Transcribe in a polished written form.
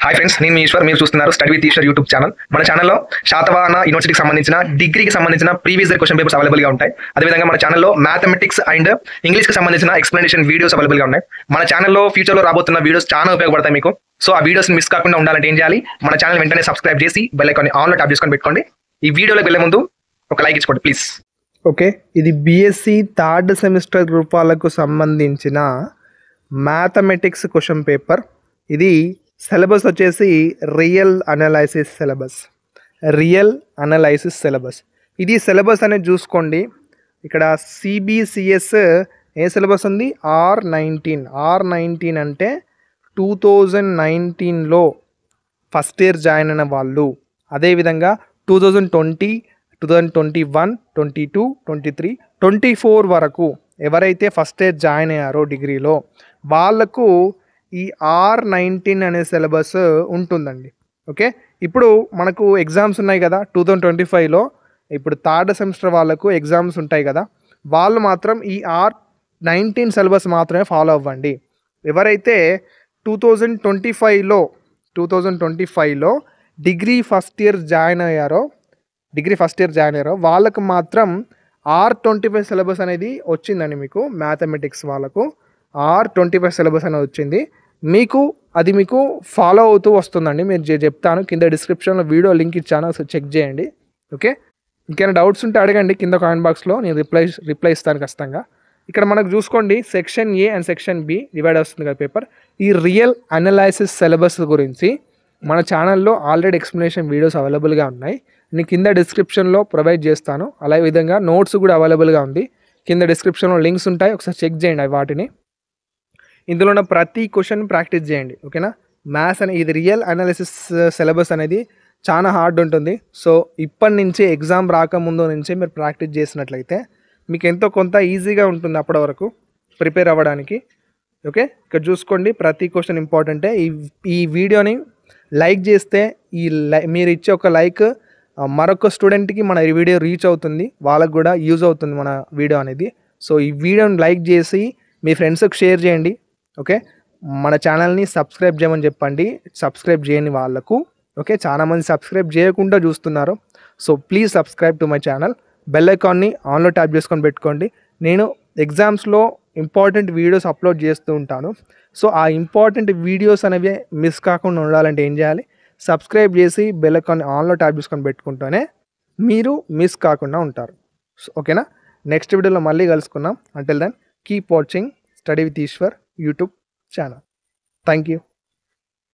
Hi friends, నేను మీ ఈశ్వర్. మీరు చూస్తున్నారు study with Eshwar YouTube channel. మన ఛానల్లో శాతవాహన యూనివర్సిటీకి సంబంధించిన డిగ్రీకి సంబంధించిన ప్రీవియస్ ఇయర్ క్వశ్చన్ పేపర్స్ అవైలబుల్గా ఉంటాయి. అదేవిధంగా మన ఛానల్లో మ్యాథమెటిక్స్ అండ్ ఇంగ్లీష్కి సంబంధించిన ఎక్స్ప్లెనేషన్ వీడియోస్ అవైలబుల్గా ఉన్నాయి. మన ఛానల్లో ఫ్యూచర్లో రాబోతున్న వీడియోస్ చాలా ఉపయోగపడతాయి మీకు. సో ఆ వీడియోస్ మిస్ కాకుండా ఉండాలంటే ఏం చేయాలి? మన ఛానల్ వెంటనే సబ్స్క్రైబ్ చేసి బెల్ ఐకాన్ ఆన్లో ట్యాప్ చేసుకొని పెట్టుకోండి. ఈ వీడియోలోకి వెళ్ళే ముందు ఒక లైక్ ఇచ్చుకోండి ప్లీజ్. ఓకే, ఇది బీఎస్సీ థర్డ్ సెమిస్టర్ గ్రూప్ వాళ్ళకు సంబంధించిన మ్యాథమెటిక్స్ క్వశ్చన్ పేపర్. ఇది సిలబస్ వచ్చేసి రియల్ అనాలైసిస్ సిలబస్. ఇది సిలబస్ అనేది చూసుకోండి. ఇక్కడ సిబిసిఎస్ ఏ సిలబస్ ఉంది? R19 అంటే 2019లో ఫస్ట్ ఇయర్ జాయిన్ అయిన వాళ్ళు. అదేవిధంగా 2020, 2021, 22, 23, 24 వరకు ఎవరైతే ఫస్ట్ ఇయర్ జాయిన్ అయ్యారో డిగ్రీలో వాళ్ళకు ఈ R19 అనే సిలబస్ ఉంటుందండి. ఓకే, ఇప్పుడు మనకు ఎగ్జామ్స్ ఉన్నాయి కదా 2025లో. ఇప్పుడు థర్డ్ సెమిస్టర్ వాళ్ళకు ఎగ్జామ్స్ ఉంటాయి కదా, వాళ్ళు మాత్రం ఈ R19 సిలబస్ మాత్రమే ఫాలో అవ్వండి. ఎవరైతే 2025లో డిగ్రీ ఫస్ట్ ఇయర్ జాయిన్ అయ్యారో వాళ్ళకు మాత్రం R25 సిలబస్ అనేది వచ్చిందండి. మీకు మ్యాథమెటిక్స్ వాళ్ళకు R25 సిలబస్ అనేది వచ్చింది. అది మీకు ఫాలో అవుతూ వస్తుందండి. మీరు చెప్తాను, కింద డిస్క్రిప్షన్లో వీడియో లింక్ ఇచ్చాను, అసలు చెక్ చేయండి. ఓకే, ఇంకేమైనా డౌట్స్ ఉంటే అడగండి కింద కామెంట్ బాక్స్లో, నేను రిప్లై ఇస్తాను ఖచ్చితంగా. ఇక్కడ మనకు చూసుకోండి, section A and section B divide వస్తుంది కదా పేపర్. ఈ రియల్ అనాలైసిస్ సిలబస్ గురించి మన ఛానల్లో ఆల్రెడీ ఎక్స్ప్లెనేషన్ వీడియోస్ అవైలబుల్గా ఉన్నాయి. నేను కింద డిస్క్రిప్షన్లో ప్రొవైడ్ చేస్తాను. అలా విధంగా నోట్స్ కూడా అవైలబుల్గా ఉంది. కింద డిస్క్రిప్షన్లో లింక్స్ ఉంటాయి, ఒకసారి చెక్ చేయండి వాటిని. ఇందులో ఉన్న ప్రతి క్వశ్చన్ ప్రాక్టీస్ చేయండి. ఓకేనా, మ్యాథ్స్ అనేది ఇది రియల్ అనాలిసిస్ సిలబస్ అనేది చాలా హార్డ్ ఉంటుంది. సో ఇప్పటి నుంచి ఎగ్జామ్ రాకముందు నుంచే మీరు ప్రాక్టీస్ చేసినట్లయితే మీకు ఎంతో కొంత ఈజీగా ఉంటుంది అప్పటి వరకు ప్రిపేర్ అవ్వడానికి. ఓకే, ఇక్కడ చూసుకోండి, ప్రతి క్వశ్చన్ ఇంపార్టెంటే. ఈ వీడియోని లైక్ చేస్తే మీరు ఇచ్చే ఒక లైక్ మరొక స్టూడెంట్కి మన వీడియో రీచ్ అవుతుంది, వాళ్ళకు కూడా యూజ్ అవుతుంది మన వీడియో అనేది. సో ఈ వీడియోని లైక్ చేసి మీ ఫ్రెండ్స్కి షేర్ చేయండి. ఓకే, మన ఛానల్ని సబ్స్క్రైబ్ చేయమని చెప్పండి, సబ్స్క్రైబ్ చేయని వాళ్ళకు. ఓకే, చాలామంది సబ్స్క్రైబ్ చేయకుండా చూస్తున్నారు. So please subscribe to my channel. Bell ఐకాన్ని ఆన్లో ట్యాప్ చేసుకొని పెట్టుకోండి. నేను ఎగ్జామ్స్లో ఇంపార్టెంట్ వీడియోస్ అప్లోడ్ చేస్తూ ఉంటాను. సో ఆ ఇంపార్టెంట్ వీడియోస్ అనేవి మిస్ కాకుండా ఉండాలంటే ఏం చేయాలి? సబ్స్క్రైబ్ చేసి బెల్ ఐకాన్ని ఆన్లో ట్యాప్ చేసుకొని పెట్టుకుంటూనే మీరు మిస్ కాకుండా ఉంటారు. ఓకేనా, నెక్స్ట్ వీడియోలో మళ్ళీ కలుసుకుందాం. Until then keep watching study with Eshwar YouTube channel. Thank you.